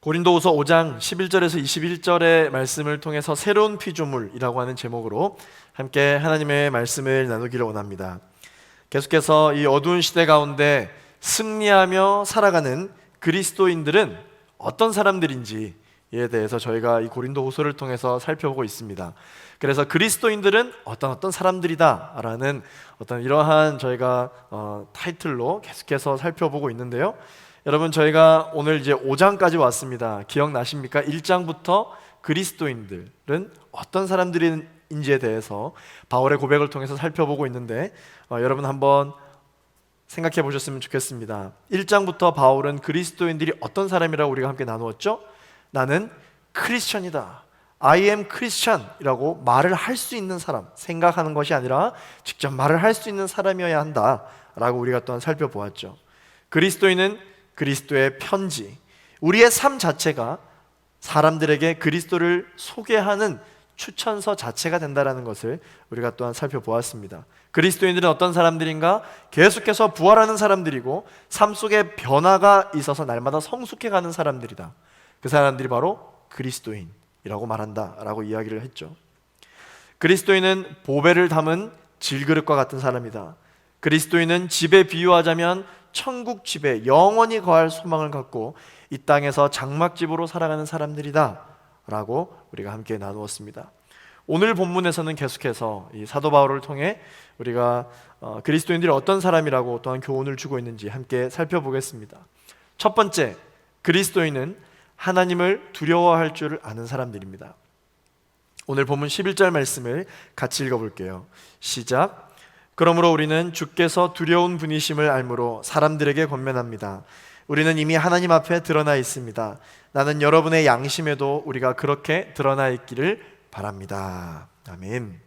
고린도후서 5장 11절에서 21절의 말씀을 통해서 새로운 피조물이라고 하는 제목으로 함께 하나님의 말씀을 나누기를 원합니다. 계속해서 이 어두운 시대 가운데 승리하며 살아가는 그리스도인들은 어떤 사람들인지에 대해서 저희가 이 고린도후서를 통해서 살펴보고 있습니다. 그래서 그리스도인들은 어떤 사람들이다라는 어떤 이러한 저희가 타이틀로 계속해서 살펴보고 있는데요. 여러분, 저희가 오늘 이제 5장까지 왔습니다. 기억나십니까? 1장부터 그리스도인들은 어떤 사람들인지에 대해서 바울의 고백을 통해서 살펴보고 있는데 여러분 한번 생각해 보셨으면 좋겠습니다. 1장부터 바울은 그리스도인들이 어떤 사람이라고 우리가 함께 나누었죠? 나는 크리스천이다, I am Christian 이라고 말을 할 수 있는 사람, 생각하는 것이 아니라 직접 말을 할 수 있는 사람이어야 한다 라고 우리가 또한 살펴보았죠. 그리스도인은 그리스도의 편지, 우리의 삶 자체가 사람들에게 그리스도를 소개하는 추천서 자체가 된다는 것을 우리가 또한 살펴보았습니다. 그리스도인들은 어떤 사람들인가? 계속해서 부활하는 사람들이고 삶 속에 변화가 있어서 날마다 성숙해가는 사람들이다. 그 사람들이 바로 그리스도인이라고 말한다라고 이야기를 했죠. 그리스도인은 보배를 담은 질그릇과 같은 사람이다. 그리스도인은 집에 비유하자면 천국 집에 영원히 거할 소망을 갖고 이 땅에서 장막집으로 살아가는 사람들이다 라고 우리가 함께 나누었습니다. 오늘 본문에서는 계속해서 이 사도 바울을 통해 우리가 그리스도인들이 어떤 사람이라고 또한 교훈을 주고 있는지 함께 살펴보겠습니다. 첫 번째, 그리스도인은 하나님을 두려워할 줄 아는 사람들입니다. 오늘 본문 11절 말씀을 같이 읽어볼게요. 시작. 그러므로 우리는 주께서 두려운 분이심을 알므로 사람들에게 권면합니다. 우리는 이미 하나님 앞에 드러나 있습니다. 나는 여러분의 양심에도 우리가 그렇게 드러나 있기를 바랍니다. 아멘.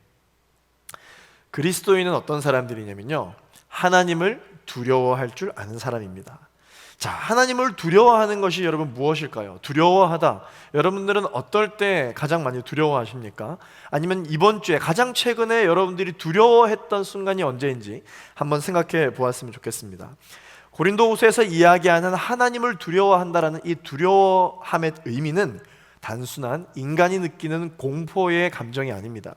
그리스도인은 어떤 사람들이냐면요, 하나님을 두려워할 줄 아는 사람입니다. 자, 하나님을 두려워하는 것이 여러분 무엇일까요? 두려워하다. 여러분들은 어떨 때 가장 많이 두려워하십니까? 아니면 이번 주에 가장 최근에 여러분들이 두려워했던 순간이 언제인지 한번 생각해 보았으면 좋겠습니다. 고린도후서에서 이야기하는 하나님을 두려워한다라는 이 두려워함의 의미는 단순한 인간이 느끼는 공포의 감정이 아닙니다.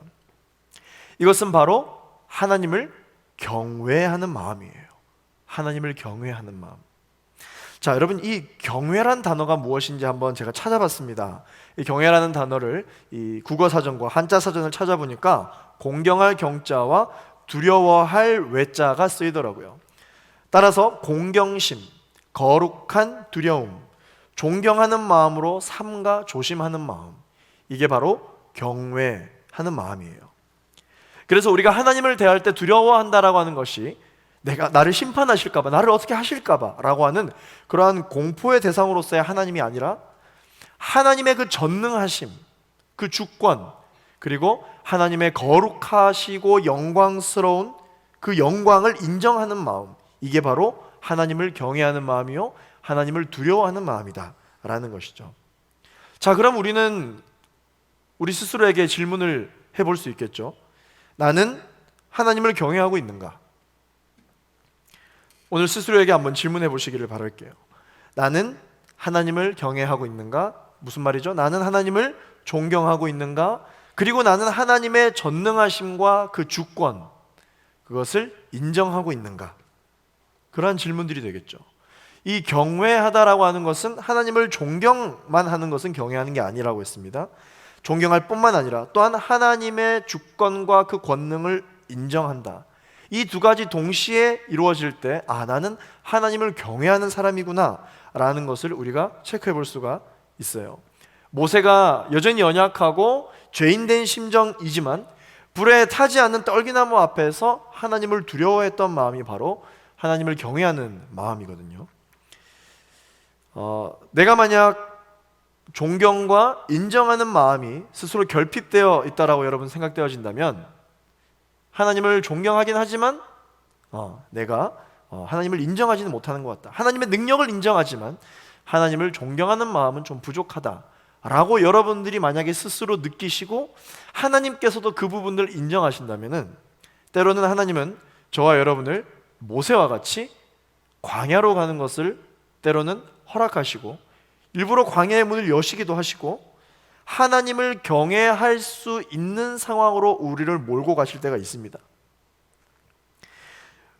이것은 바로 하나님을 경외하는 마음이에요. 하나님을 경외하는 마음. 자, 여러분, 이 경외란 단어가 무엇인지 한번 제가 찾아봤습니다. 이 경외라는 단어를 이 국어사전과 한자사전을 찾아보니까 공경할 경자와 두려워할 외자가 쓰이더라고요. 따라서 공경심, 거룩한 두려움, 존경하는 마음으로 삼가 조심하는 마음, 이게 바로 경외하는 마음이에요. 그래서 우리가 하나님을 대할 때 두려워한다라고 하는 것이 내가 나를 심판하실까봐, 나를 어떻게 하실까봐 라고 하는 그러한 공포의 대상으로서의 하나님이 아니라 하나님의 그 전능하심, 그 주권, 그리고 하나님의 거룩하시고 영광스러운 그 영광을 인정하는 마음, 이게 바로 하나님을 경외하는 마음이요 하나님을 두려워하는 마음이다 라는 것이죠. 자, 그럼 우리는 우리 스스로에게 질문을 해볼 수 있겠죠. 나는 하나님을 경외하고 있는가? 오늘 스스로에게 한번 질문해 보시기를 바랄게요. 나는 하나님을 경외하고 있는가? 무슨 말이죠? 나는 하나님을 존경하고 있는가? 그리고 나는 하나님의 전능하심과 그 주권, 그것을 인정하고 있는가? 그러한 질문들이 되겠죠. 이 경외하다라고 하는 것은 하나님을 존경만 하는 것은 경외하는 게 아니라고 했습니다. 존경할 뿐만 아니라 또한 하나님의 주권과 그 권능을 인정한다. 이 두 가지 동시에 이루어질 때 나는 하나님을 경외하는 사람이구나 라는 것을 우리가 체크해 볼 수가 있어요. 모세가 여전히 연약하고 죄인된 심정이지만 불에 타지 않는 떨기나무 앞에서 하나님을 두려워했던 마음이 바로 하나님을 경외하는 마음이거든요. 내가 만약 존경과 인정하는 마음이 스스로 결핍되어 있다라고 여러분 생각되어진다면 하나님을 존경하긴 하지만 내가 하나님을 인정하지는 못하는 것 같다. 하나님의 능력을 인정하지만 하나님을 존경하는 마음은 좀 부족하다라고 여러분들이 만약에 스스로 느끼시고 하나님께서도 그 부분을 인정하신다면은 때로는 하나님은 저와 여러분을 모세와 같이 광야로 가는 것을 때로는 허락하시고 일부러 광야의 문을 여시기도 하시고 하나님을 경외할 수 있는 상황으로 우리를 몰고 가실 때가 있습니다.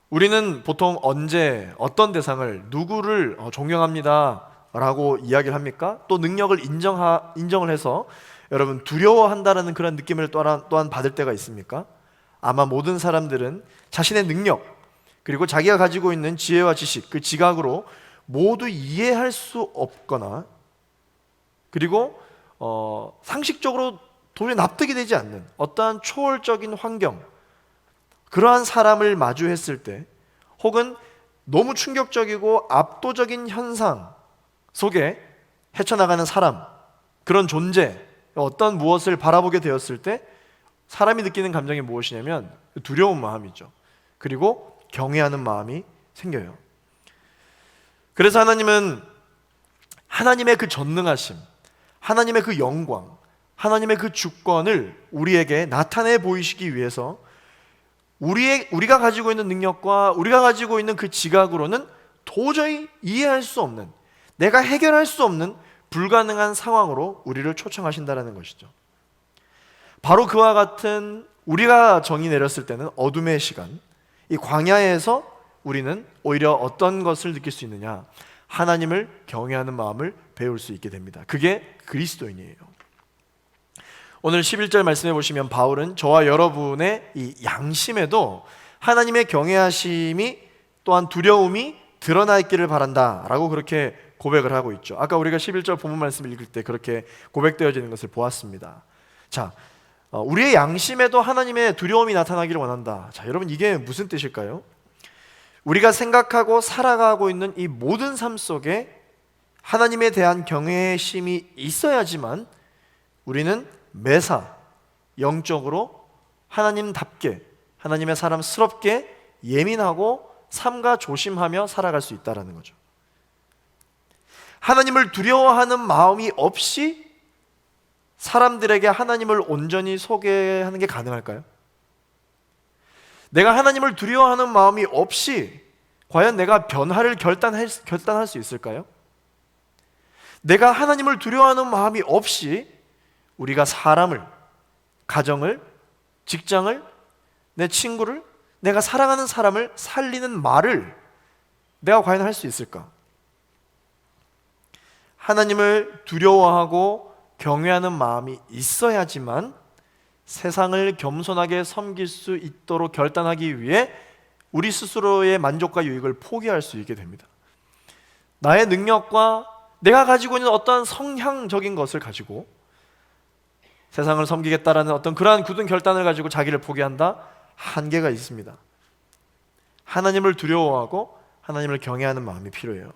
우리는 보통 언제 어떤 대상을 누구를 존경합니다 라고 이야기를 합니까? 또 능력을 인정을 해서 여러분 두려워한다는 그런 느낌을 또한 받을 때가 있습니까? 아마 모든 사람들은 자신의 능력 그리고 자기가 가지고 있는 지혜와 지식 그 지각으로 모두 이해할 수 없거나 그리고 상식적으로 도저히 납득이 되지 않는 어떠한 초월적인 환경 그러한 사람을 마주했을 때 혹은 너무 충격적이고 압도적인 현상 속에 헤쳐나가는 사람 그런 존재 어떤 무엇을 바라보게 되었을 때 사람이 느끼는 감정이 무엇이냐면 두려운 마음이죠. 그리고 경외하는 마음이 생겨요. 그래서 하나님은 하나님의 그 전능하심 하나님의 그 영광 하나님의 그 주권을 우리에게 나타내 보이시기 위해서 우리가 가지고 있는 능력과 우리가 가지고 있는 그 지각으로는 도저히 이해할 수 없는 내가 해결할 수 없는 불가능한 상황으로 우리를 초청하신다는 것이죠. 바로 그와 같은 우리가 정이 내렸을 때는 어둠의 시간 이 광야에서 우리는 오히려 어떤 것을 느낄 수 있느냐 하나님을 경외하는 마음을 배울 수 있게 됩니다. 그게 그리스도인이에요. 오늘 11절 말씀해 보시면 바울은 저와 여러분의 이 양심에도 하나님의 경외하심이 또한 두려움이 드러나 있기를 바란다 라고 그렇게 고백을 하고 있죠. 아까 우리가 11절 본문 말씀을 읽을 때 그렇게 고백되어지는 것을 보았습니다. 자, 우리의 양심에도 하나님의 두려움이 나타나기를 원한다. 자, 여러분 이게 무슨 뜻일까요? 우리가 생각하고 살아가고 있는 이 모든 삶 속에 하나님에 대한 경외심이 있어야지만 우리는 매사 영적으로 하나님답게 하나님의 사람스럽게 예민하고 삼가 조심하며 살아갈 수 있다는 거죠. 하나님을 두려워하는 마음이 없이 사람들에게 하나님을 온전히 소개하는 게 가능할까요? 내가 하나님을 두려워하는 마음이 없이 과연 내가 변화를 결단할 수 있을까요? 내가 하나님을 두려워하는 마음이 없이 우리가 사람을, 가정을, 직장을, 내 친구를, 내가 사랑하는 사람을 살리는 말을 내가 과연 할 수 있을까? 하나님을 두려워하고 경외하는 마음이 있어야지만 세상을 겸손하게 섬길 수 있도록 결단하기 위해 우리 스스로의 만족과 유익을 포기할 수 있게 됩니다. 나의 능력과 내가 가지고 있는 어떠한 성향적인 것을 가지고 세상을 섬기겠다라는 어떤 그러한 굳은 결단을 가지고 자기를 포기한다? 한계가 있습니다. 하나님을 두려워하고 하나님을 경외하는 마음이 필요해요.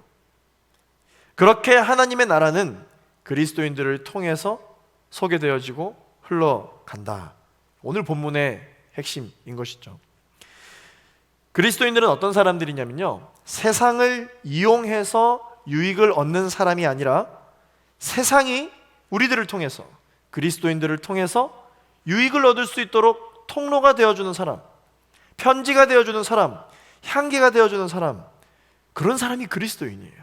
그렇게 하나님의 나라는 그리스도인들을 통해서 소개되어지고 흘러간다. 오늘 본문의 핵심인 것이죠. 그리스도인들은 어떤 사람들이냐면요, 세상을 이용해서 유익을 얻는 사람이 아니라 세상이 우리들을 통해서 그리스도인들을 통해서 유익을 얻을 수 있도록 통로가 되어주는 사람, 편지가 되어주는 사람, 향기가 되어주는 사람, 그런 사람이 그리스도인이에요.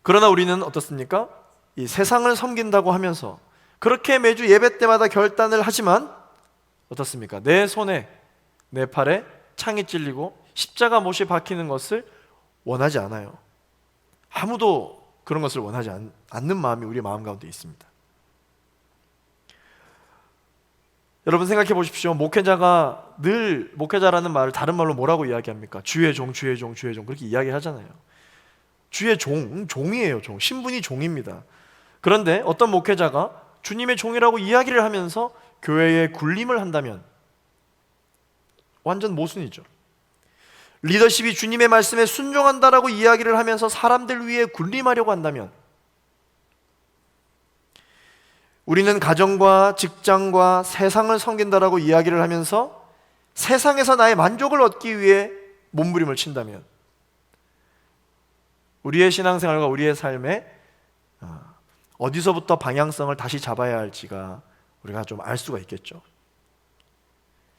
그러나 우리는 어떻습니까? 이 세상을 섬긴다고 하면서 그렇게 매주 예배 때마다 결단을 하지만 어떻습니까? 내 손에 내 팔에 창이 찔리고 십자가 못이 박히는 것을 원하지 않아요. 아무도 그런 것을 원하지 않는 마음이 우리 마음 가운데 있습니다. 여러분 생각해 보십시오. 목회자가 늘 목회자라는 말을 다른 말로 뭐라고 이야기합니까? 주의 종, 주의 종, 주의 종 그렇게 이야기하잖아요. 주의 종, 종이에요. 종. 신분이 종입니다. 그런데 어떤 목회자가 주님의 종이라고 이야기를 하면서 교회에 군림을 한다면 완전 모순이죠. 리더십이 주님의 말씀에 순종한다라고 이야기를 하면서 사람들 위에 군림하려고 한다면, 우리는 가정과 직장과 세상을 섬긴다라고 이야기를 하면서 세상에서 나의 만족을 얻기 위해 몸부림을 친다면, 우리의 신앙생활과 우리의 삶에 어디서부터 방향성을 다시 잡아야 할지가 우리가 좀 알 수가 있겠죠.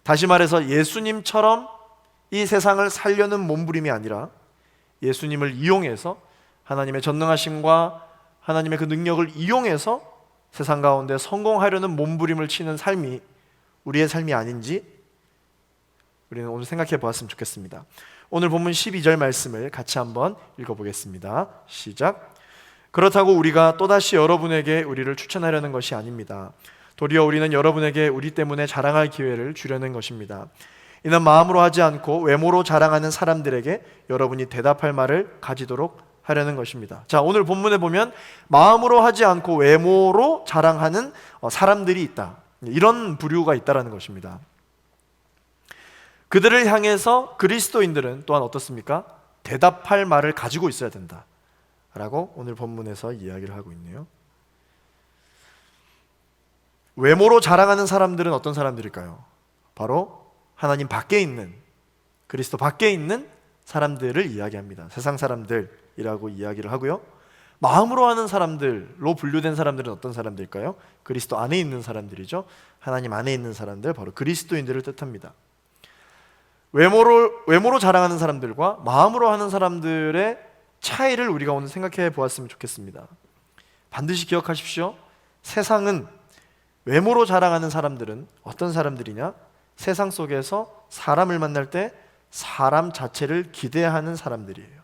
다시 말해서 예수님처럼 이 세상을 살려는 몸부림이 아니라 예수님을 이용해서 하나님의 전능하심과 하나님의 그 능력을 이용해서 세상 가운데 성공하려는 몸부림을 치는 삶이 우리의 삶이 아닌지 우리는 오늘 생각해 보았으면 좋겠습니다. 오늘 본문 12절 말씀을 같이 한번 읽어보겠습니다. 시작. 그렇다고 우리가 또다시 여러분에게 우리를 추천하려는 것이 아닙니다. 도리어 우리는 여러분에게 우리 때문에 자랑할 기회를 주려는 것입니다. 이는 마음으로 하지 않고 외모로 자랑하는 사람들에게 여러분이 대답할 말을 가지도록 하려는 것입니다. 자, 오늘 본문에 보면 마음으로 하지 않고 외모로 자랑하는 사람들이 있다. 이런 부류가 있다라는 것입니다. 그들을 향해서 그리스도인들은 또한 어떻습니까? 대답할 말을 가지고 있어야 된다 라고 오늘 본문에서 이야기를 하고 있네요. 외모로 자랑하는 사람들은 어떤 사람들일까요? 바로 하나님 밖에 있는, 그리스도 밖에 있는 사람들을 이야기합니다. 세상 사람들이라고 이야기를 하고요. 마음으로 하는 사람들로 분류된 사람들은 어떤 사람들일까요? 그리스도 안에 있는 사람들이죠. 하나님 안에 있는 사람들, 바로 그리스도인들을 뜻합니다. 외모로 자랑하는 사람들과 마음으로 하는 사람들의 차이를 우리가 오늘 생각해 보았으면 좋겠습니다. 반드시 기억하십시오. 세상은, 외모로 자랑하는 사람들은 어떤 사람들이냐? 세상 속에서 사람을 만날 때 사람 자체를 기대하는 사람들이에요.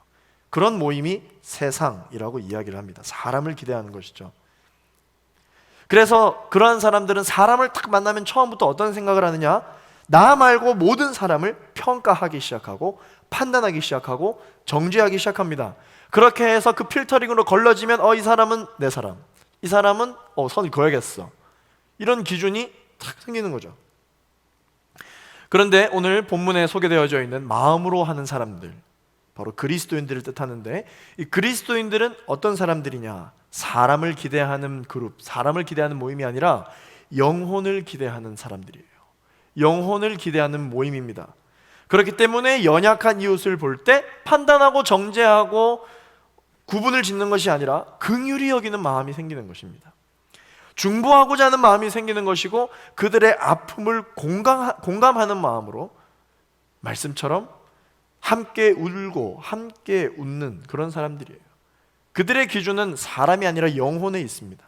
그런 모임이 세상이라고 이야기를 합니다. 사람을 기대하는 것이죠. 그래서 그러한 사람들은 사람을 딱 만나면 처음부터 어떤 생각을 하느냐? 나 말고 모든 사람을 평가하기 시작하고 판단하기 시작하고 정죄하기 시작합니다. 그렇게 해서 그 필터링으로 걸러지면 이 사람은 내 사람, 이 사람은 선을 그어야겠어, 이런 기준이 탁 생기는 거죠. 그런데 오늘 본문에 소개되어져 있는 마음으로 하는 사람들, 바로 그리스도인들을 뜻하는데, 이 그리스도인들은 어떤 사람들이냐? 사람을 기대하는 그룹, 사람을 기대하는 모임이 아니라 영혼을 기대하는 사람들이에요. 영혼을 기대하는 모임입니다. 그렇기 때문에 연약한 이웃을 볼 때 판단하고 정죄하고 구분을 짓는 것이 아니라 긍휼히 여기는 마음이 생기는 것입니다. 중보하고자 하는 마음이 생기는 것이고, 그들의 아픔을 공감하는 마음으로 말씀처럼 함께 울고 함께 웃는 그런 사람들이에요. 그들의 기준은 사람이 아니라 영혼에 있습니다.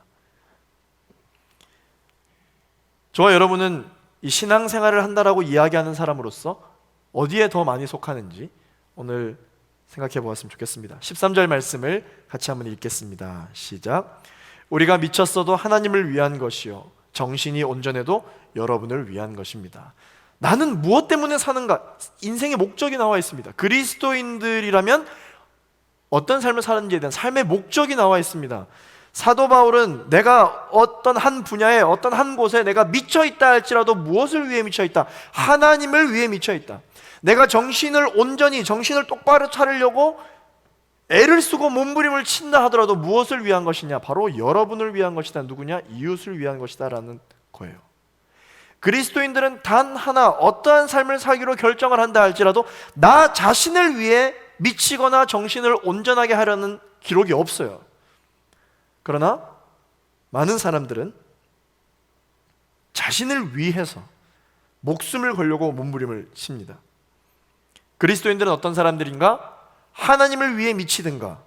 저와 여러분은 이 신앙생활을 한다라고 이야기하는 사람으로서 어디에 더 많이 속하는지 오늘 생각해 보았으면 좋겠습니다. 13절 말씀을 같이 한번 읽겠습니다. 시작. 우리가 미쳤어도 하나님을 위한 것이요 정신이 온전해도 여러분을 위한 것입니다. 나는 무엇 때문에 사는가? 인생의 목적이 나와 있습니다. 그리스도인들이라면 어떤 삶을 사는지에 대한 삶의 목적이 나와 있습니다. 사도 바울은 내가 어떤 한 분야에, 어떤 한 곳에 내가 미쳐있다 할지라도 무엇을 위해 미쳐있다? 하나님을 위해 미쳐있다. 내가 정신을 똑바로 차리려고 애를 쓰고 몸부림을 친다 하더라도 무엇을 위한 것이냐? 바로 여러분을 위한 것이다. 누구냐? 이웃을 위한 것이다 라는 거예요. 그리스도인들은 단 하나, 어떠한 삶을 살기로 결정을 한다 할지라도 나 자신을 위해 미치거나 정신을 온전하게 하려는 기록이 없어요. 그러나 많은 사람들은 자신을 위해서 목숨을 걸려고 몸부림을 칩니다. 그리스도인들은 어떤 사람들인가? 하나님을 위해 미치든가,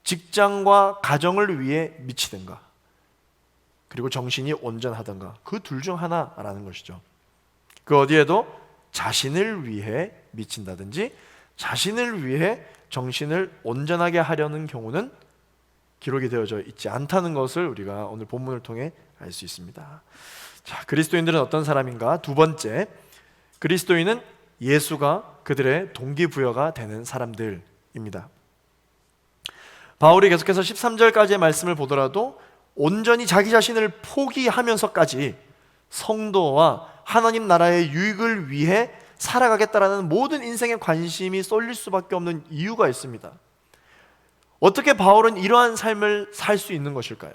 직장과 가정을 위해 미치든가, 그리고 정신이 온전하든가, 그 둘 중 하나라는 것이죠. 그 어디에도 자신을 위해 미친다든지 자신을 위해 정신을 온전하게 하려는 경우는 기록이 되어져 있지 않다는 것을 우리가 오늘 본문을 통해 알 수 있습니다. 자, 그리스도인들은 어떤 사람인가? 두 번째, 그리스도인은 예수가 그들의 동기부여가 되는 사람들입니다. 바울이 계속해서 13절까지의 말씀을 보더라도 온전히 자기 자신을 포기하면서까지 성도와 하나님 나라의 유익을 위해 살아가겠다라는 모든 인생의 관심이 쏠릴 수밖에 없는 이유가 있습니다. 어떻게 바울은 이러한 삶을 살 수 있는 것일까요?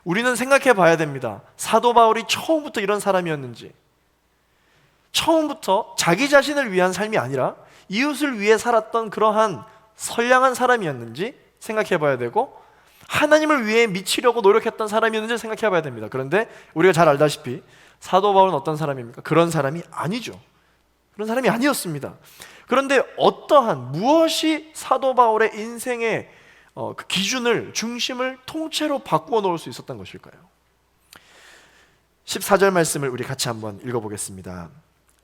우리는 생각해 봐야 됩니다. 사도 바울이 처음부터 이런 사람이었는지, 처음부터 자기 자신을 위한 삶이 아니라 이웃을 위해 살았던 그러한 선량한 사람이었는지 생각해 봐야 되고, 하나님을 위해 미치려고 노력했던 사람이었는지 생각해 봐야 됩니다. 그런데 우리가 잘 알다시피 사도 바울은 어떤 사람입니까? 그런 사람이 아니죠. 그런 사람이 아니었습니다. 그런데 무엇이 사도 바울의 인생의 그 기준을, 중심을 통째로 바꾸어 놓을 수 있었던 것일까요? 14절 말씀을 우리 같이 한번 읽어보겠습니다.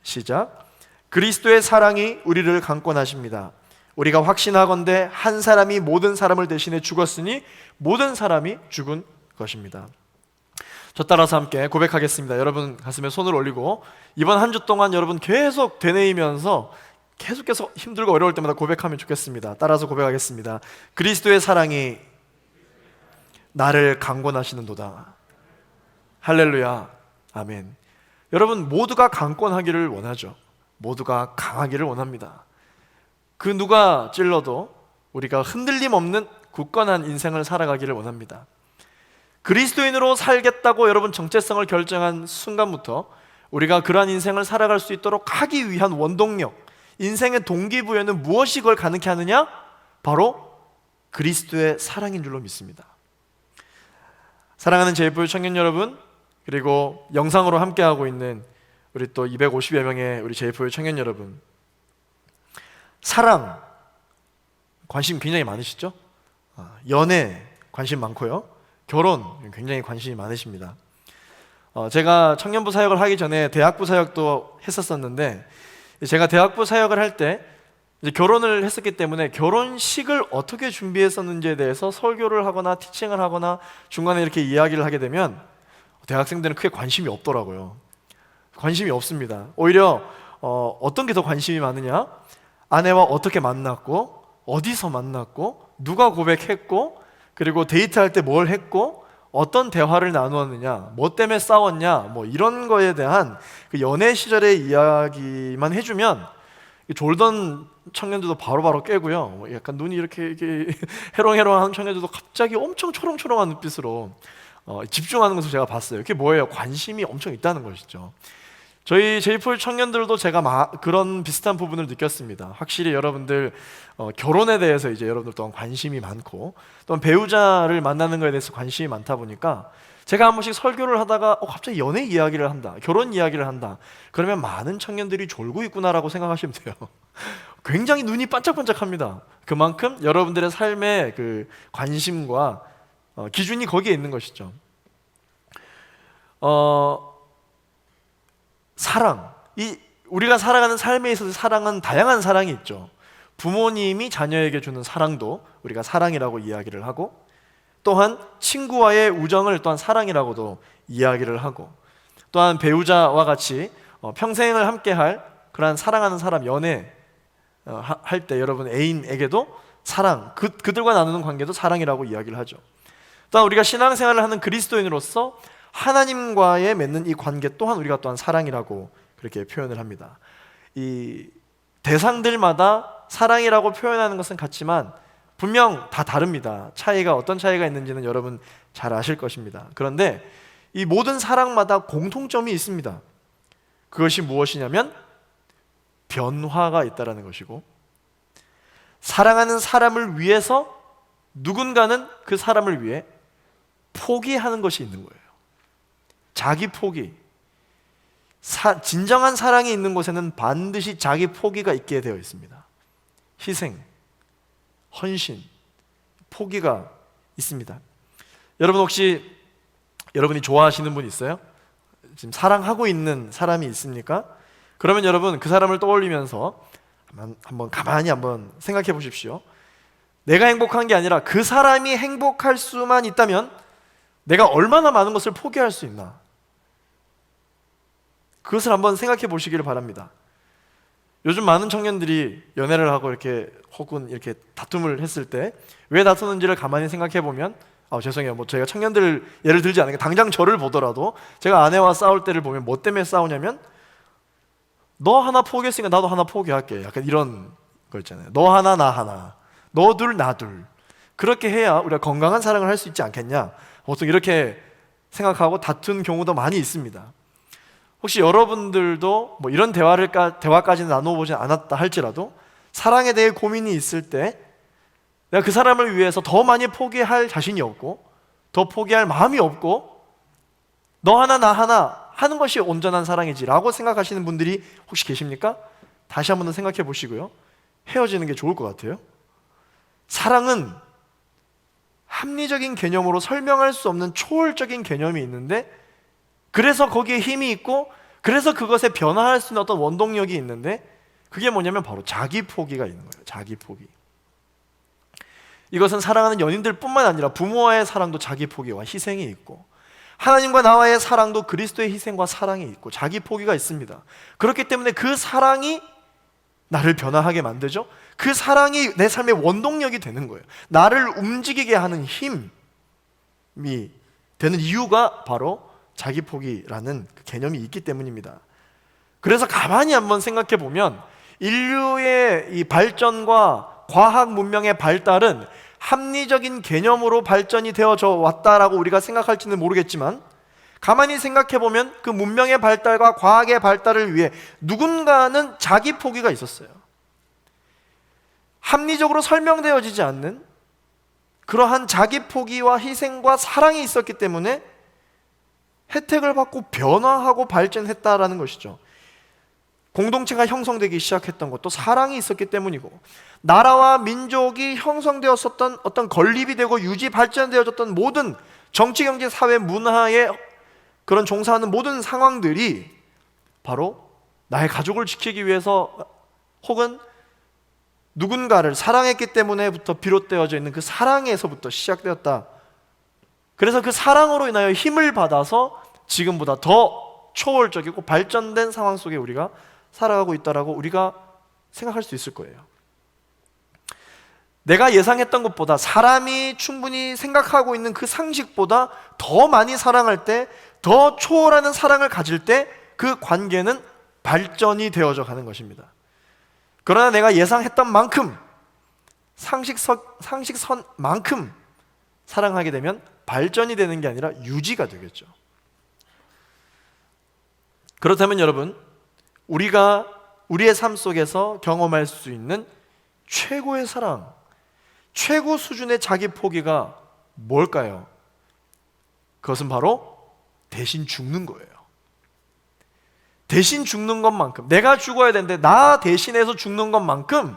시작. 그리스도의 사랑이 우리를 강권하십니다. 우리가 확신하건대 한 사람이 모든 사람을 대신해 죽었으니 모든 사람이 죽은 것입니다. 저 따라서 함께 고백하겠습니다. 여러분 가슴에 손을 올리고 이번 한 주 동안 여러분 계속 되뇌이면서 계속해서 힘들고 어려울 때마다 고백하면 좋겠습니다. 따라서 고백하겠습니다. 그리스도의 사랑이 나를 강권하시는도다. 할렐루야. 아멘. 여러분 모두가 강권하기를 원하죠. 모두가 강하기를 원합니다. 그 누가 찔러도 우리가 흔들림 없는 굳건한 인생을 살아가기를 원합니다. 그리스도인으로 살겠다고 여러분 정체성을 결정한 순간부터 우리가 그러한 인생을 살아갈 수 있도록 하기 위한 원동력, 인생의 동기부여는 무엇이 그걸 가능케 하느냐? 바로 그리스도의 사랑인 줄로 믿습니다. 사랑하는 제이프의 청년 여러분, 그리고 영상으로 함께하고 있는 우리 또 250여 명의 우리 제이프의 청년 여러분, 사랑 관심 굉장히 많으시죠? 연애 관심 많고요, 결혼 굉장히 관심이 많으십니다. 제가 청년부 사역을 하기 전에 대학부 사역도 했었었는데, 제가 대학부 사역을 할 때 이제 결혼을 했었기 때문에 결혼식을 어떻게 준비했었는지에 대해서 설교를 하거나 티칭을 하거나 중간에 이렇게 이야기를 하게 되면 대학생들은 크게 관심이 없더라고요. 관심이 없습니다. 오히려 어떤 게 더 관심이 많으냐? 아내와 어떻게 만났고, 어디서 만났고, 누가 고백했고, 그리고 데이트할 때 뭘 했고, 어떤 대화를 나누었느냐, 뭐 때문에 싸웠냐, 뭐 이런 거에 대한 그 연애 시절의 이야기만 해주면 졸던 청년들도 바로바로 깨고요, 약간 눈이 이렇게 해롱해롱한 청년들도 갑자기 엄청 초롱초롱한 눈빛으로 집중하는 것을 제가 봤어요. 그게 뭐예요? 관심이 엄청 있다는 것이죠. 저희 제이폴 청년들도 제가 그런 비슷한 부분을 느꼈습니다. 확실히 여러분들 결혼에 대해서 이제 여러분들 또한 관심이 많고, 또한 배우자를 만나는 것에 대해서 관심이 많다 보니까 제가 한 번씩 설교를 하다가 갑자기 연애 이야기를 한다, 결혼 이야기를 한다, 그러면 많은 청년들이 졸고 있구나라고 생각하시면 돼요. 굉장히 눈이 반짝반짝합니다. 그만큼 여러분들의 삶의 그 관심과 기준이 거기에 있는 것이죠. 사랑, 우리가 살아가는 삶에 있어서 사랑은 다양한 사랑이 있죠. 부모님이 자녀에게 주는 사랑도 우리가 사랑이라고 이야기를 하고, 또한 친구와의 우정을 또한 사랑이라고도 이야기를 하고, 또한 배우자와 같이 평생을 함께할 그러한 사랑하는 사람, 연애 할 때 여러분 애인에게도 사랑, 그들과 나누는 관계도 사랑이라고 이야기를 하죠. 또한 우리가 신앙생활을 하는 그리스도인으로서 하나님과의 맺는 이 관계 또한 우리가 또한 사랑이라고 그렇게 표현을 합니다. 이 대상들마다 사랑이라고 표현하는 것은 같지만 분명 다 다릅니다. 어떤 차이가 있는지는 여러분 잘 아실 것입니다. 그런데 이 모든 사랑마다 공통점이 있습니다. 그것이 무엇이냐면 변화가 있다는 것이고, 사랑하는 사람을 위해서 누군가는 그 사람을 위해 포기하는 것이 있는 거예요. 자기 포기. 진정한 사랑이 있는 곳에는 반드시 자기 포기가 있게 되어 있습니다. 희생, 헌신, 포기가 있습니다. 여러분 혹시 여러분이 좋아하시는 분 있어요? 지금 사랑하고 있는 사람이 있습니까? 그러면 여러분 그 사람을 떠올리면서 한번 가만히 한번 생각해 보십시오. 내가 행복한 게 아니라 그 사람이 행복할 수만 있다면 내가 얼마나 많은 것을 포기할 수 있나? 그것을 한번 생각해 보시기를 바랍니다. 요즘 많은 청년들이 연애를 하고 이렇게 혹은 이렇게 다툼을 했을 때 왜 다투는지를 가만히 생각해 보면 죄송해요. 뭐 제가 청년들 예를 들지 않으니까 당장 저를 보더라도 제가 아내와 싸울 때를 보면 뭐 때문에 싸우냐면 너 하나 포기했으니까 나도 하나 포기할게. 약간 이런 거 있잖아요. 너 하나 나 하나. 너 둘 나 둘. 그렇게 해야 우리가 건강한 사랑을 할 수 있지 않겠냐. 보통 이렇게 생각하고 다툰 경우도 많이 있습니다. 혹시 여러분들도 뭐 이런 대화까지는 나눠보지 않았다 할지라도 사랑에 대해 고민이 있을 때 내가 그 사람을 위해서 더 많이 포기할 자신이 없고 더 포기할 마음이 없고 너 하나 나 하나 하는 것이 온전한 사랑이지 라고 생각하시는 분들이 혹시 계십니까? 다시 한번 더 생각해 보시고요. 헤어지는 게 좋을 것 같아요. 사랑은 합리적인 개념으로 설명할 수 없는 초월적인 개념이 있는데 그래서 거기에 힘이 있고 그래서 그것에 변화할 수 있는 어떤 원동력이 있는데 그게 뭐냐면 바로 자기 포기가 있는 거예요. 자기 포기. 이것은 사랑하는 연인들 뿐만 아니라 부모와의 사랑도 자기 포기와 희생이 있고 하나님과 나와의 사랑도 그리스도의 희생과 사랑이 있고 자기 포기가 있습니다. 그렇기 때문에 그 사랑이 나를 변화하게 만들죠. 그 사랑이 내 삶의 원동력이 되는 거예요. 나를 움직이게 하는 힘이 되는 이유가 바로 자기 포기라는 그 개념이 있기 때문입니다. 그래서 가만히 한번 생각해 보면 인류의 이 발전과 과학 문명의 발달은 합리적인 개념으로 발전이 되어져 왔다라고 우리가 생각할지는 모르겠지만 가만히 생각해 보면 그 문명의 발달과 과학의 발달을 위해 누군가는 자기 포기가 있었어요. 합리적으로 설명되어지지 않는 그러한 자기 포기와 희생과 사랑이 있었기 때문에 혜택을 받고 변화하고 발전했다라는 것이죠. 공동체가 형성되기 시작했던 것도 사랑이 있었기 때문이고 나라와 민족이 형성되었었던 어떤 건립이 되고 유지 발전되어졌던 모든 정치, 경제, 사회, 문화에 그런 종사하는 모든 상황들이 바로 나의 가족을 지키기 위해서 혹은 누군가를 사랑했기 때문에부터 비롯되어져 있는 그 사랑에서부터 시작되었다. 그래서 그 사랑으로 인하여 힘을 받아서 지금보다 더 초월적이고 발전된 상황 속에 우리가 살아가고 있다라고 우리가 생각할 수 있을 거예요. 내가 예상했던 것보다 사람이 충분히 생각하고 있는 그 상식보다 더 많이 사랑할 때, 더 초월하는 사랑을 가질 때 그 관계는 발전이 되어져 가는 것입니다. 그러나 내가 예상했던 만큼 상식선만큼 사랑하게 되면 발전이 되는 게 아니라 유지가 되겠죠. 그렇다면 여러분, 우리가 우리의 삶 속에서 경험할 수 있는 최고의 사랑, 최고 수준의 자기 포기가 뭘까요? 그것은 바로 대신 죽는 거예요. 대신 죽는 것만큼, 내가 죽어야 되는데 나 대신해서 죽는 것만큼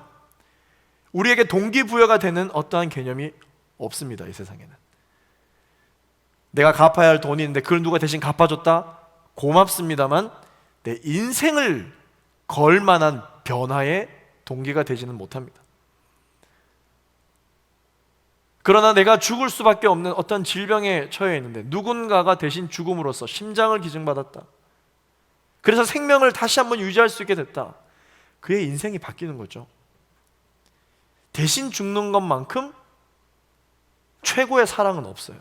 우리에게 동기부여가 되는 어떠한 개념이 없습니다. 이 세상에는. 내가 갚아야 할 돈이 있는데 그걸 누가 대신 갚아줬다? 고맙습니다만 내 인생을 걸 만한 변화의 동기가 되지는 못합니다. 그러나 내가 죽을 수밖에 없는 어떤 질병에 처해 있는데 누군가가 대신 죽음으로써 심장을 기증받았다. 그래서 생명을 다시 한번 유지할 수 있게 됐다. 그의 인생이 바뀌는 거죠. 대신 죽는 것만큼 최고의 사랑은 없어요.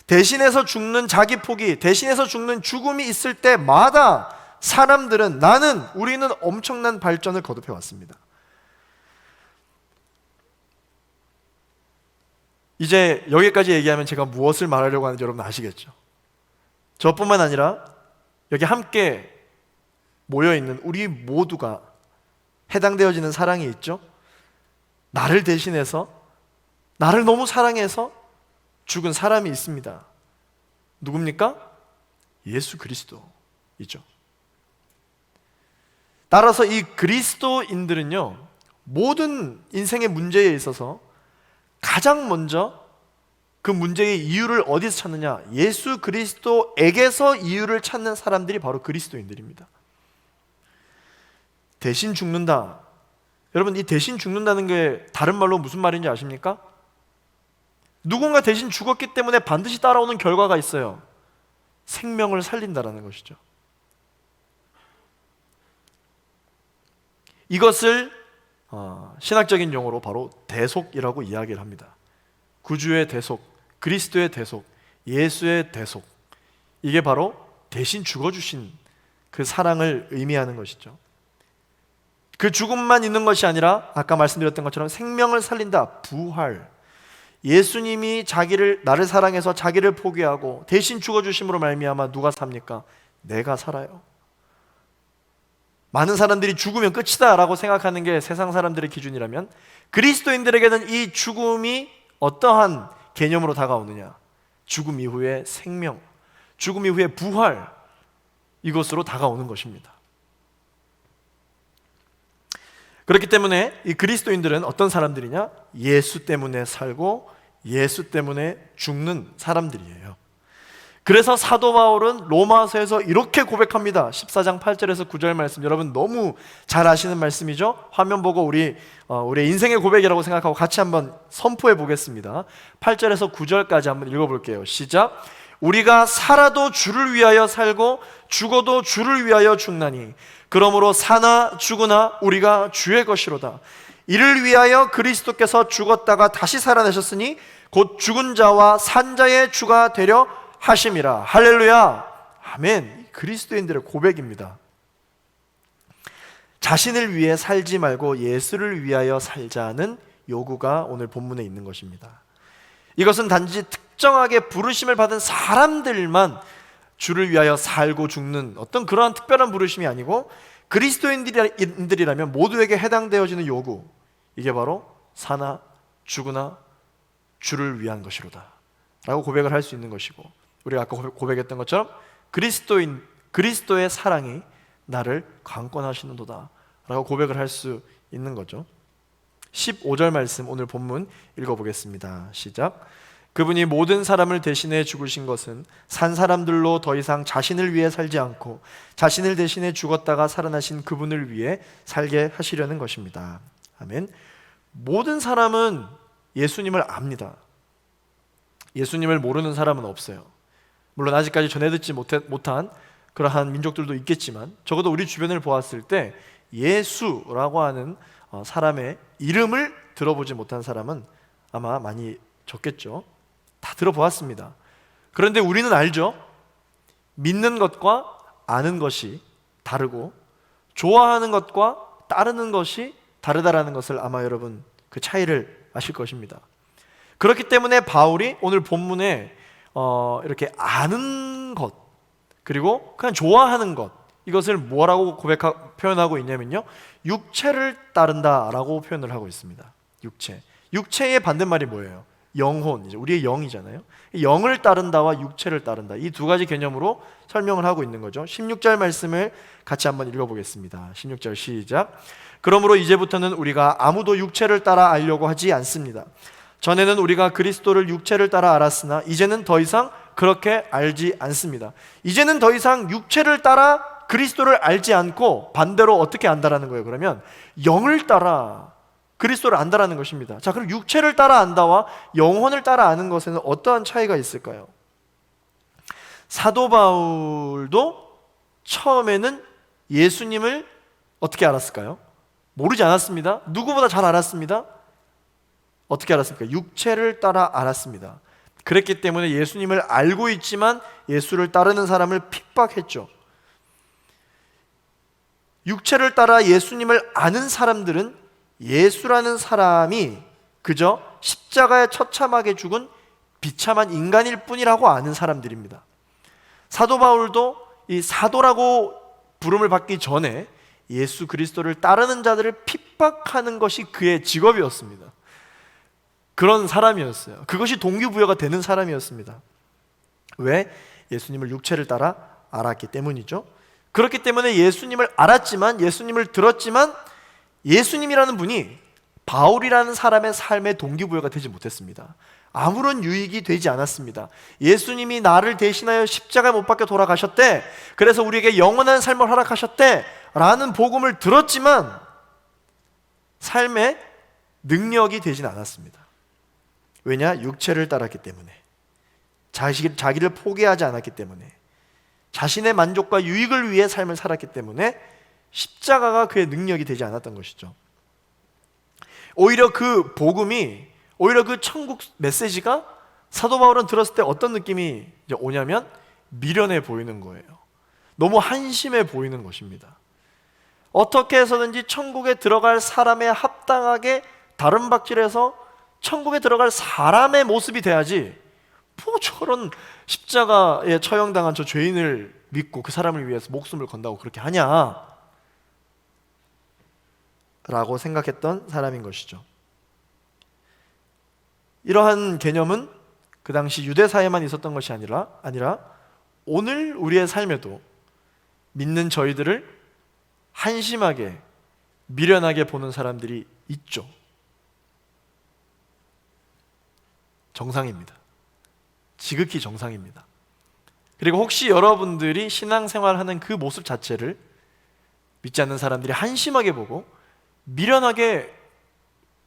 대신해서 죽는 자기 포기, 대신해서 죽는 죽음이 있을 때마다 사람들은, 우리는 엄청난 발전을 거듭해 왔습니다. 이제 여기까지 얘기하면 제가 무엇을 말하려고 하는지 여러분 아시겠죠? 저뿐만 아니라 여기 함께 모여있는 우리 모두가 해당되어지는 사랑이 있죠? 나를 대신해서, 나를 너무 사랑해서 죽은 사람이 있습니다. 누굽니까? 예수 그리스도이죠. 따라서 이 그리스도인들은요, 모든 인생의 문제에 있어서 가장 먼저 그 문제의 이유를 어디서 찾느냐? 예수 그리스도에게서 이유를 찾는 사람들이 바로 그리스도인들입니다. 대신 죽는다. 여러분, 이 대신 죽는다는 게 다른 말로 무슨 말인지 아십니까? 누군가 대신 죽었기 때문에 반드시 따라오는 결과가 있어요. 생명을 살린다라는 것이죠. 이것을 신학적인 용어로 바로 대속이라고 이야기를 합니다. 구주의 대속, 그리스도의 대속, 예수의 대속. 이게 바로 대신 죽어주신 그 사랑을 의미하는 것이죠. 그 죽음만 있는 것이 아니라 아까 말씀드렸던 것처럼 생명을 살린다, 부활. 예수님이 나를 사랑해서 자기를 포기하고 대신 죽어주심으로 말미암아 누가 삽니까? 내가 살아요. 많은 사람들이 죽으면 끝이다 라고 생각하는 게 세상 사람들의 기준이라면, 그리스도인들에게는 이 죽음이 어떠한 개념으로 다가오느냐? 죽음 이후의 생명, 죽음 이후의 부활, 이것으로 다가오는 것입니다. 그렇기 때문에 이 그리스도인들은 어떤 사람들이냐? 예수 때문에 살고 예수 때문에 죽는 사람들이에요. 그래서 사도 바울은 로마서에서 이렇게 고백합니다. 14장 8절에서 9절 말씀, 여러분 너무 잘 아시는 말씀이죠? 화면 보고 우리의 인생의 고백이라고 생각하고 같이 한번 선포해 보겠습니다. 8절에서 9절까지 한번 읽어볼게요. 시작. 우리가 살아도 주를 위하여 살고 죽어도 주를 위하여 죽나니 그러므로 사나 죽으나 우리가 주의 것이로다. 이를 위하여 그리스도께서 죽었다가 다시 살아나셨으니 곧 죽은 자와 산 자의 주가 되려 하심이라. 할렐루야. 아멘. 그리스도인들의 고백입니다. 자신을 위해 살지 말고 예수를 위하여 살자는 요구가 오늘 본문에 있는 것입니다. 이것은 단지 특정하게 부르심을 받은 사람들만 주를 위하여 살고 죽는 어떤 그러한 특별한 부르심이 아니고, 그리스도인들이라면 모두에게 해당되어지는 요구, 이게 바로 사나 죽으나 주를 위한 것이로다 라고 고백을 할 수 있는 것이고, 우리가 아까 고백했던 것처럼 그리스도의 사랑이 나를 강권하시는도다 라고 고백을 할 수 있는 거죠. 15절 말씀 오늘 본문 읽어보겠습니다. 시작. 그분이 모든 사람을 대신해 죽으신 것은 산 사람들로 더 이상 자신을 위해 살지 않고 자신을 대신해 죽었다가 살아나신 그분을 위해 살게 하시려는 것입니다. 아멘. 모든 사람은 예수님을 압니다. 예수님을 모르는 사람은 없어요. 물론 아직까지 전해 듣지 못한 그러한 민족들도 있겠지만, 적어도 우리 주변을 보았을 때 예수라고 하는 사람의 이름을 들어보지 못한 사람은 아마 많이 적겠죠. 다 들어보았습니다. 그런데 우리는 알죠. 믿는 것과 아는 것이 다르고 좋아하는 것과 따르는 것이 다르다라는 것을 아마 여러분 그 차이를 아실 것입니다. 그렇기 때문에 바울이 오늘 본문에 이렇게 아는 것, 그리고 그냥 좋아하는 것, 이것을 뭐라고 표현하고 있냐면요, 육체를 따른다라고 표현을 하고 있습니다. 육체의 반대말이 뭐예요? 영혼, 이제 우리의 영이잖아요. 영을 따른다와 육체를 따른다, 이 두 가지 개념으로 설명을 하고 있는 거죠. 16절 말씀을 같이 한번 읽어보겠습니다. 16절 시작. 그러므로 이제부터는 우리가 아무도 육체를 따라 알려고 하지 않습니다. 전에는 우리가 그리스도를 육체를 따라 알았으나 이제는 더 이상 그렇게 알지 않습니다. 이제는 더 이상 육체를 따라 그리스도를 알지 않고 반대로 어떻게 안다라는 거예요? 그러면 영을 따라 그리스도를 안다라는 것입니다. 자, 그럼 육체를 따라 안다와 영혼을 따라 아는 것에는 어떠한 차이가 있을까요? 사도 바울도 처음에는 예수님을 어떻게 알았을까요? 모르지 않았습니다. 누구보다 잘 알았습니다. 어떻게 알았습니까? 육체를 따라 알았습니다. 그랬기 때문에 예수님을 알고 있지만 예수를 따르는 사람을 핍박했죠. 육체를 따라 예수님을 아는 사람들은 예수라는 사람이 그저 십자가에 처참하게 죽은 비참한 인간일 뿐이라고 아는 사람들입니다. 사도 바울도 이 사도라고 부름을 받기 전에 예수 그리스도를 따르는 자들을 핍박하는 것이 그의 직업이었습니다. 그런 사람이었어요. 그것이 동기부여가 되는 사람이었습니다. 왜? 예수님을 육체를 따라 알았기 때문이죠. 그렇기 때문에 예수님을 알았지만, 예수님을 들었지만 예수님이라는 분이 바울이라는 사람의 삶의 동기부여가 되지 못했습니다. 아무런 유익이 되지 않았습니다. 예수님이 나를 대신하여 십자가에 못 박혀 돌아가셨대, 그래서 우리에게 영원한 삶을 허락하셨대 라는 복음을 들었지만 삶의 능력이 되진 않았습니다. 왜냐? 육체를 따랐기 때문에, 자기를 포기하지 않았기 때문에. 자신의 만족과 유익을 위해 삶을 살았기 때문에 십자가가 그의 능력이 되지 않았던 것이죠. 오히려 그 복음이, 오히려 그 천국 메시지가 사도 바울은 들었을 때 어떤 느낌이 이제 오냐면 미련해 보이는 거예요. 너무 한심해 보이는 것입니다. 어떻게 해서든지 천국에 들어갈 사람에 합당하게 다른 박질해서 천국에 들어갈 사람의 모습이 돼야지, 뭐 저런 십자가에 처형당한 저 죄인을 믿고 그 사람을 위해서 목숨을 건다고 그렇게 하냐 라고 생각했던 사람인 것이죠. 이러한 개념은 그 당시 유대사에만 있었던 것이 아니라 오늘 우리의 삶에도 믿는 저희들을 한심하게 미련하게 보는 사람들이 있죠. 정상입니다. 지극히 정상입니다. 그리고 혹시 여러분들이 신앙생활하는 그 모습 자체를 믿지 않는 사람들이 한심하게 보고 미련하게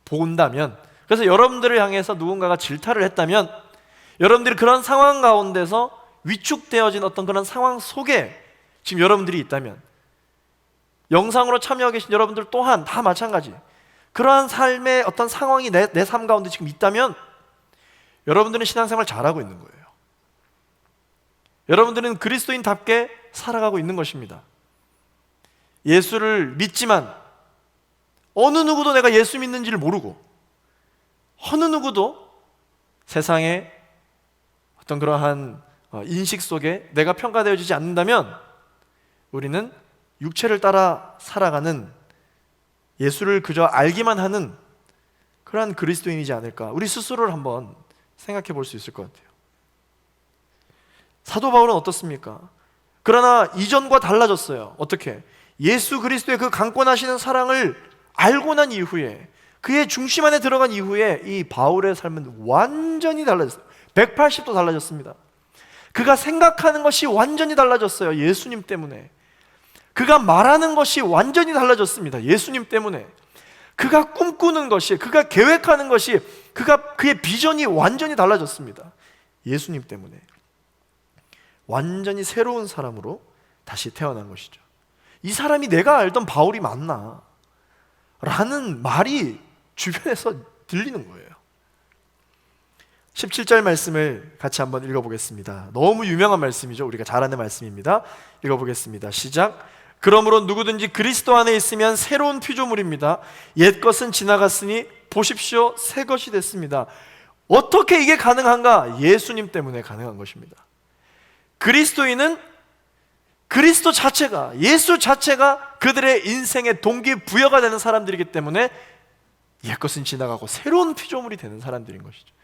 본다면, 그래서 여러분들을 향해서 누군가가 질타를 했다면, 여러분들이 그런 상황 가운데서 위축되어진 어떤 그런 상황 속에 지금 여러분들이 있다면, 영상으로 참여하고 계신 여러분들 또한 다 마찬가지, 그러한 삶의 어떤 상황이 내 삶 가운데 지금 있다면 여러분들은 신앙생활 잘하고 있는 거예요. 여러분들은 그리스도인답게 살아가고 있는 것입니다. 예수를 믿지만 어느 누구도 내가 예수 믿는지를 모르고, 어느 누구도 세상의 어떤 그러한 인식 속에 내가 평가되어지지 않는다면 우리는 육체를 따라 살아가는, 예수를 그저 알기만 하는 그러한 그리스도인이지 않을까, 우리 스스로를 한번 생각해 볼 수 있을 것 같아요. 사도 바울은 어떻습니까? 그러나 이전과 달라졌어요. 어떻게? 예수 그리스도의 그 강권하시는 사랑을 알고 난 이후에, 그의 중심 안에 들어간 이후에 이 바울의 삶은 완전히 달라졌어요. 180도 달라졌습니다. 그가 생각하는 것이 완전히 달라졌어요. 예수님 때문에. 그가 말하는 것이 완전히 달라졌습니다. 예수님 때문에. 그가 꿈꾸는 것이, 그가 계획하는 것이, 그의 비전이 완전히 달라졌습니다. 예수님 때문에. 완전히 새로운 사람으로 다시 태어난 것이죠. 이 사람이 내가 알던 바울이 맞나? 라는 말이 주변에서 들리는 거예요. 17절 말씀을 같이 한번 읽어보겠습니다. 너무 유명한 말씀이죠. 우리가 잘 아는 말씀입니다. 읽어보겠습니다. 시작. 그러므로 누구든지 그리스도 안에 있으면 새로운 피조물입니다. 옛것은 지나갔으니 보십시오, 새 것이 됐습니다. 어떻게 이게 가능한가? 예수님 때문에 가능한 것입니다. 그리스도인은 그리스도 자체가, 예수 자체가 그들의 인생의 동기부여가 되는 사람들이기 때문에 옛것은 지나가고 새로운 피조물이 되는 사람들인 것이죠.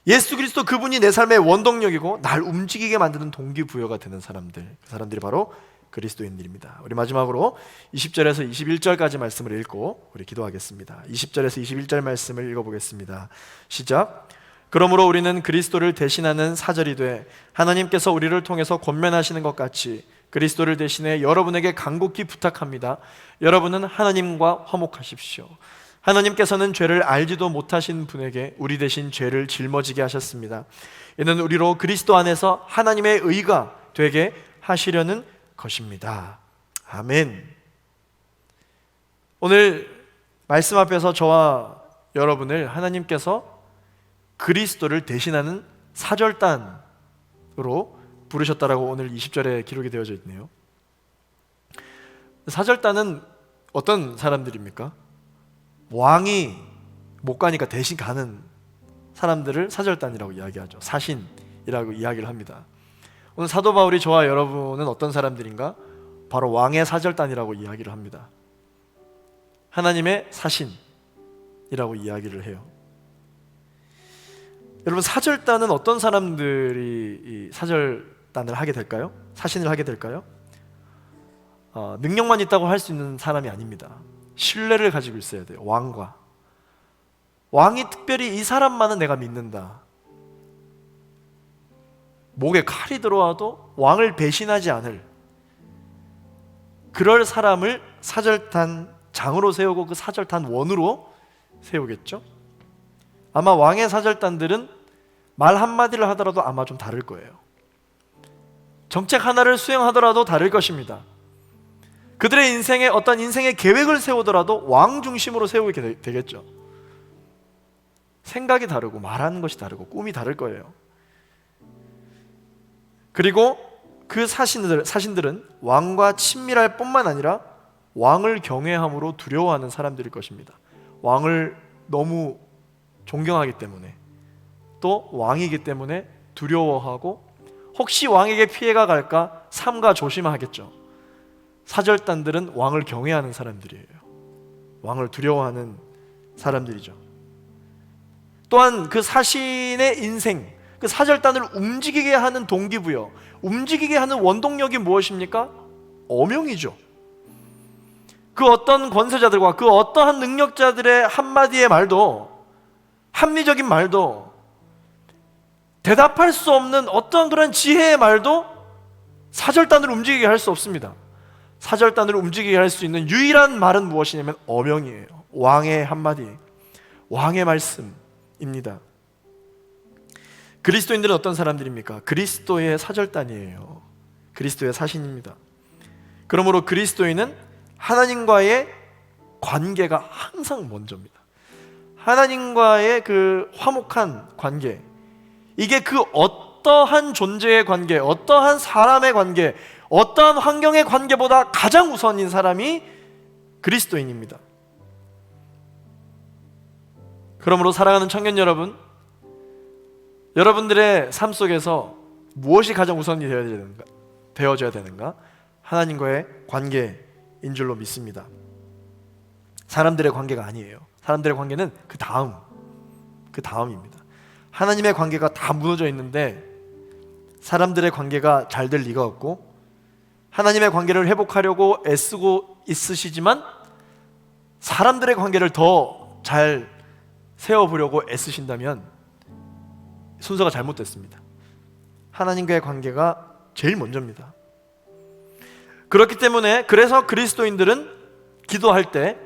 예수 그리스도, 그분이 내 삶의 원동력이고 날 움직이게 만드는 동기부여가 되는 사람들, 그 사람들이 바로 그리스도인들입니다. 우리 마지막으로 20절에서 21절까지 말씀을 읽고 우리 기도하겠습니다. 20절에서 21절 말씀을 읽어보겠습니다. 시작. 그러므로 우리는 그리스도를 대신하는 사절이 돼 하나님께서 우리를 통해서 권면하시는 것 같이 그리스도를 대신해 여러분에게 간곡히 부탁합니다. 여러분은 하나님과 화목하십시오. 하나님께서는 죄를 알지도 못하신 분에게 우리 대신 죄를 짊어지게 하셨습니다. 이는 우리로 그리스도 안에서 하나님의 의가 되게 하시려는 것입니다. 아멘. 오늘 말씀 앞에서 저와 여러분을 하나님께서 그리스도를 대신하는 사절단으로 부르셨다라고 오늘 20절에 기록이 되어져 있네요. 사절단은 어떤 사람들입니까? 왕이 못 가니까 대신 가는 사람들을 사절단이라고 이야기하죠. 사신이라고 이야기를 합니다. 오늘 사도 바울이 저와 여러분은 어떤 사람들인가? 바로 왕의 사절단이라고 이야기를 합니다. 하나님의 사신이라고 이야기를 해요. 여러분, 사절단은 어떤 사람들이 이 사절단을 하게 될까요? 사신을 하게 될까요? 능력만 있다고 할 수 있는 사람이 아닙니다. 신뢰를 가지고 있어야 돼요. 왕과. 왕이 특별히 이 사람만은 내가 믿는다. 목에 칼이 들어와도 왕을 배신하지 않을, 그럴 사람을 사절단 장으로 세우고 그 사절단 원으로 세우겠죠? 아마 왕의 사절단들은 말 한마디를 하더라도 아마 좀 다를 거예요. 정책 하나를 수행하더라도 다를 것입니다. 그들의 인생에 어떤 인생의 계획을 세우더라도 왕 중심으로 세우게 되겠죠. 생각이 다르고 말하는 것이 다르고 꿈이 다를 거예요. 그리고 그 사신들은 왕과 친밀할 뿐만 아니라 왕을 경외함으로 두려워하는 사람들일 것입니다. 왕을 너무 존경하기 때문에, 또 왕이기 때문에 두려워하고 혹시 왕에게 피해가 갈까 삼가 조심하겠죠. 사절단들은 왕을 경외하는 사람들이에요. 왕을 두려워하는 사람들이죠. 또한 그 사신의 인생, 그 사절단을 움직이게 하는 동기부여, 움직이게 하는 원동력이 무엇입니까? 어명이죠. 그 어떤 권세자들과 그 어떠한 능력자들의 한마디의 말도, 합리적인 말도, 대답할 수 없는 어떠한 그런 지혜의 말도 사절단을 움직이게 할 수 없습니다. 사절단을 움직이게 할 수 있는 유일한 말은 무엇이냐면 어명이에요. 왕의 한마디, 왕의 말씀입니다. 그리스도인들은 어떤 사람들입니까? 그리스도의 사절단이에요. 그리스도의 사신입니다. 그러므로 그리스도인은 하나님과의 관계가 항상 먼저입니다. 하나님과의 그 화목한 관계, 이게 그 어떠한 존재의 관계, 어떠한 사람의 관계, 어떠한 환경의 관계보다 가장 우선인 사람이 그리스도인입니다. 그러므로 사랑하는 청년 여러분, 여러분들의 삶 속에서 무엇이 가장 우선이 되어져야 되는가? 하나님과의 관계인 줄로 믿습니다. 사람들의 관계가 아니에요. 사람들의 관계는 그 다음입니다. 하나님의 관계가 다 무너져 있는데 사람들의 관계가 잘 될 리가 없고, 하나님의 관계를 회복하려고 애쓰고 있으시지만 사람들의 관계를 더 잘 세워보려고 애쓰신다면 순서가 잘못됐습니다. 하나님과의 관계가 제일 먼저입니다. 그렇기 때문에 그래서 그리스도인들은 기도할 때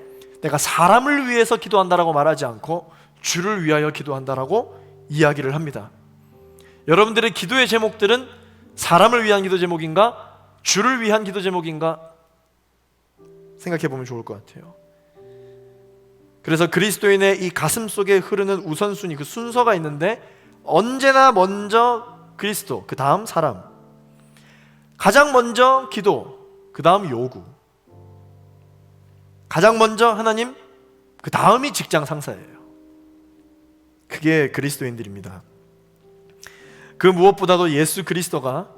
내가 사람을 위해서 기도한다라고 말하지 않고 주를 위하여 기도한다라고 이야기를 합니다. 여러분들의 기도의 제목들은 사람을 위한 기도 제목인가? 주를 위한 기도 제목인가? 생각해 보면 좋을 것 같아요. 그래서 그리스도인의 이 가슴 속에 흐르는 우선순위, 그 순서가 있는데 언제나 먼저 그리스도, 그 다음 사람, 가장 먼저 기도, 그 다음 요구, 가장 먼저 하나님, 그 다음이 직장 상사예요. 그게 그리스도인들입니다. 그 무엇보다도 예수 그리스도가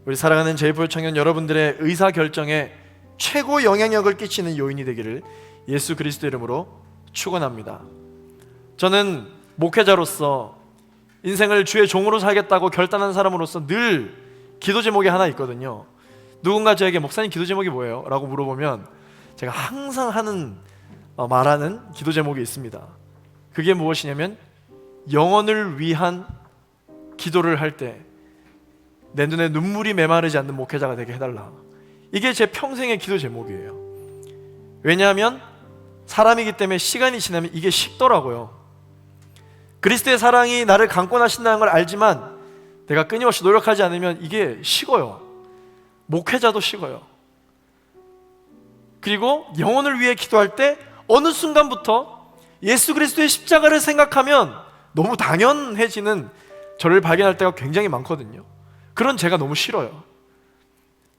우리 사랑하는 제이풀 청년 여러분들의 의사결정에 최고 영향력을 끼치는 요인이 되기를 예수 그리스도 이름으로 축원합니다. 저는 목회자로서 인생을 주의 종으로 살겠다고 결단한 사람으로서 늘 기도 제목이 하나 있거든요. 누군가 저에게 목사님 기도 제목이 뭐예요? 라고 물어보면 제가 항상 말하는 기도 제목이 있습니다. 그게 무엇이냐면 영혼을 위한 기도를 할 때 내 눈에 눈물이 메마르지 않는 목회자가 되게 해달라. 이게 제 평생의 기도 제목이에요. 왜냐하면 사람이기 때문에 시간이 지나면 이게 식더라고요. 그리스도의 사랑이 나를 강권하신다는 걸 알지만 내가 끊임없이 노력하지 않으면 이게 식어요. 목회자도 식어요. 그리고 영혼을 위해 기도할 때 어느 순간부터 예수 그리스도의 십자가를 생각하면 너무 당연해지는 저를 발견할 때가 굉장히 많거든요. 그런 제가 너무 싫어요.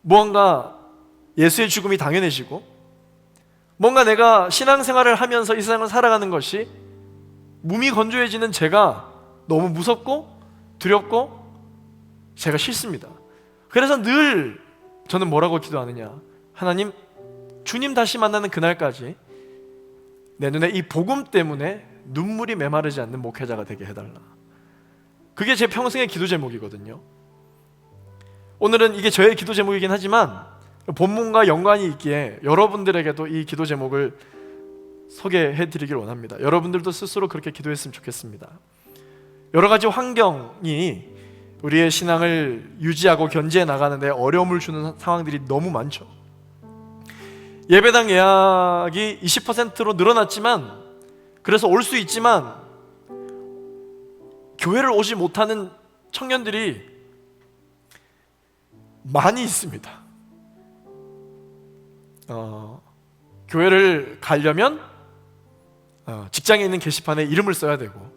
무언가 예수의 죽음이 당연해지고 뭔가 내가 신앙생활을 하면서 이 세상을 살아가는 것이 무미건조해지는 제가 너무 무섭고 두렵고 제가 싫습니다. 그래서 늘 저는 뭐라고 기도하느냐, 하나님, 주님 다시 만나는 그날까지 내 눈에 이 복음 때문에 눈물이 메마르지 않는 목회자가 되게 해달라. 그게 제 평생의 기도 제목이거든요. 오늘은 이게 저의 기도 제목이긴 하지만 본문과 연관이 있기에 여러분들에게도 이 기도 제목을 소개해드리길 원합니다. 여러분들도 스스로 그렇게 기도했으면 좋겠습니다. 여러 가지 환경이 우리의 신앙을 유지하고 견지해 나가는데 어려움을 주는 상황들이 너무 많죠. 예배당 예약이 20%로 늘어났지만, 그래서 올 수 있지만 교회를 오지 못하는 청년들이 많이 있습니다. 교회를 가려면 직장에 있는 게시판에 이름을 써야 되고,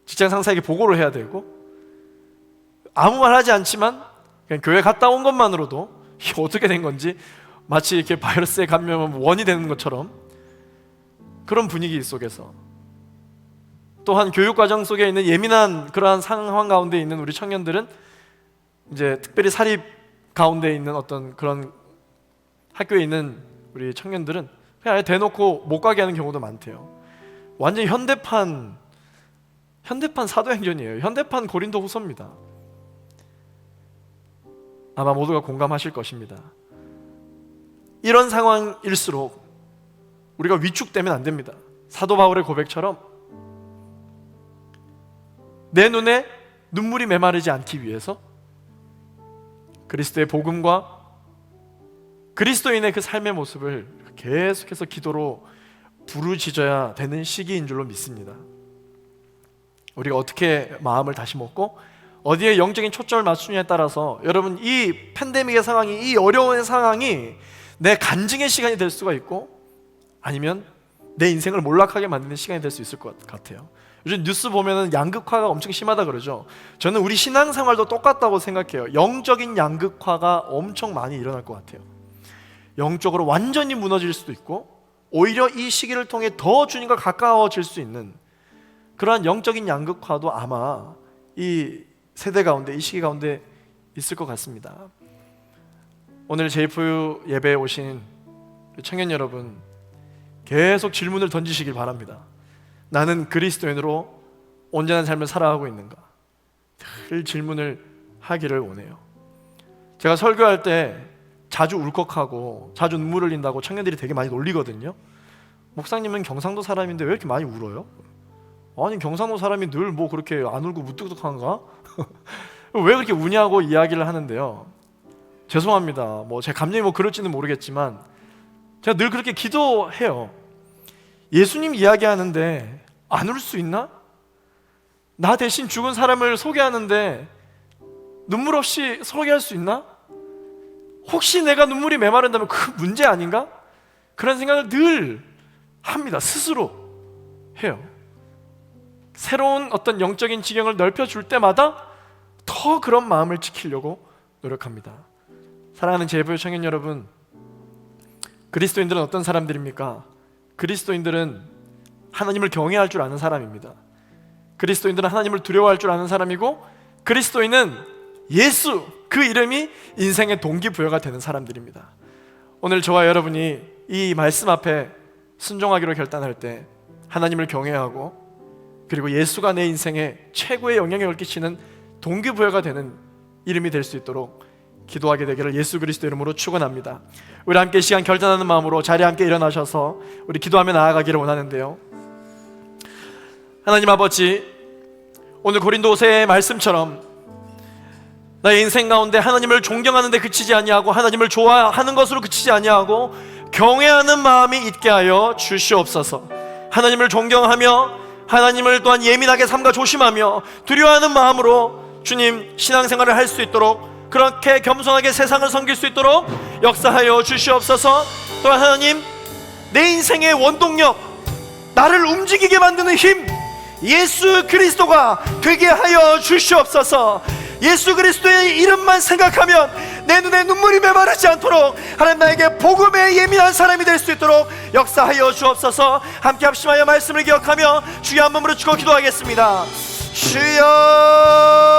직장 상사에게 보고를 해야 되고, 아무 말 하지 않지만 그냥 교회 갔다 온 것만으로도 이게 어떻게 된 건지 마치 이렇게 바이러스에 감염하면 원이 되는 것처럼 그런 분위기 속에서, 또한 교육과정 속에 있는 예민한 그러한 상황 가운데 있는 우리 청년들은, 이제 특별히 사립 가운데 있는 어떤 그런 학교에 있는 우리 청년들은 그냥 아예 대놓고 못 가게 하는 경우도 많대요. 완전히 현대판 사도행전이에요. 현대판 고린도 후서입니다. 아마 모두가 공감하실 것입니다. 이런 상황일수록 우리가 위축되면 안 됩니다. 사도 바울의 고백처럼 내 눈에 눈물이 메마르지 않기 위해서 그리스도의 복음과 그리스도인의 그 삶의 모습을 계속해서 기도로 부르짖어야 되는 시기인 줄로 믿습니다. 우리가 어떻게 마음을 다시 먹고 어디에 영적인 초점을 맞추느냐에 따라서, 여러분, 이 팬데믹의 상황이, 이 어려운 상황이 내 간증의 시간이 될 수가 있고, 아니면 내 인생을 몰락하게 만드는 시간이 될 수 있을 것 같아요. 요즘 뉴스 보면은 양극화가 엄청 심하다 그러죠. 저는 우리 신앙생활도 똑같다고 생각해요. 영적인 양극화가 엄청 많이 일어날 것 같아요. 영적으로 완전히 무너질 수도 있고, 오히려 이 시기를 통해 더 주님과 가까워질 수 있는 그러한 영적인 양극화도 아마 이 세대 가운데, 이 시기 가운데 있을 것 같습니다. 오늘 제이프 예배에 오신 청년 여러분, 계속 질문을 던지시길 바랍니다. 나는 그리스도인으로 온전한 삶을 살아가고 있는가? 늘 질문을 하기를 원해요. 제가 설교할 때 자주 울컥하고 자주 눈물 흘린다고 청년들이 되게 많이 놀리거든요. 목사님은 경상도 사람인데 왜 이렇게 많이 울어요? 아니, 경상도 사람이 늘 뭐 그렇게 안 울고 무뚝뚝한가? 왜 그렇게 우냐고 이야기를 하는데요. 죄송합니다. 뭐 제 감정이 뭐 그럴지는 모르겠지만 제가 늘 그렇게 기도해요. 예수님 이야기하는데 안 울 수 있나? 나 대신 죽은 사람을 소개하는데 눈물 없이 소개할 수 있나? 혹시 내가 눈물이 메마른다면 그 문제 아닌가? 그런 생각을 늘 합니다. 스스로 해요. 새로운 어떤 영적인 지경을 넓혀줄 때마다 더 그런 마음을 지키려고 노력합니다. 사랑하는 제이프 청년 여러분, 그리스도인들은 어떤 사람들입니까? 그리스도인들은 하나님을 경외할 줄 아는 사람입니다. 그리스도인들은 하나님을 두려워할 줄 아는 사람이고, 그리스도인은 예수, 그 이름이 인생의 동기부여가 되는 사람들입니다. 오늘 저와 여러분이 이 말씀 앞에 순종하기로 결단할 때 하나님을 경외하고, 그리고 예수가 내 인생에 최고의 영향력을 끼치는 동기부여가 되는 이름이 될 수 있도록 기도하게 되기를 예수 그리스도 이름으로 축원합니다. 우리 함께 시간 결단하는 마음으로 자리에 함께 일어나셔서 우리 기도하며 나아가기를 원하는데요. 하나님 아버지, 오늘 고린도서의 말씀처럼 나의 인생 가운데 하나님을 존경하는 데 그치지 아니하고, 하나님을 좋아하는 것으로 그치지 아니하고 경외하는 마음이 있게 하여 주시옵소서. 하나님을 존경하며 하나님을 또한 예민하게 삼가 조심하며 두려워하는 마음으로 주님 신앙생활을 할 수 있도록, 그렇게 겸손하게 세상을 섬길 수 있도록 역사하여 주시옵소서. 또한 하나님, 내 인생의 원동력, 나를 움직이게 만드는 힘, 예수 그리스도가 되게 하여 주시옵소서. 예수 그리스도의 이름만 생각하면 내 눈에 눈물이 메마르지 않도록 하나님, 나에게 복음에 예민한 사람이 될 수 있도록 역사하여 주옵소서. 함께 합심하여 말씀을 기억하며 주여 한 몸으로 주고 기도하겠습니다. 주여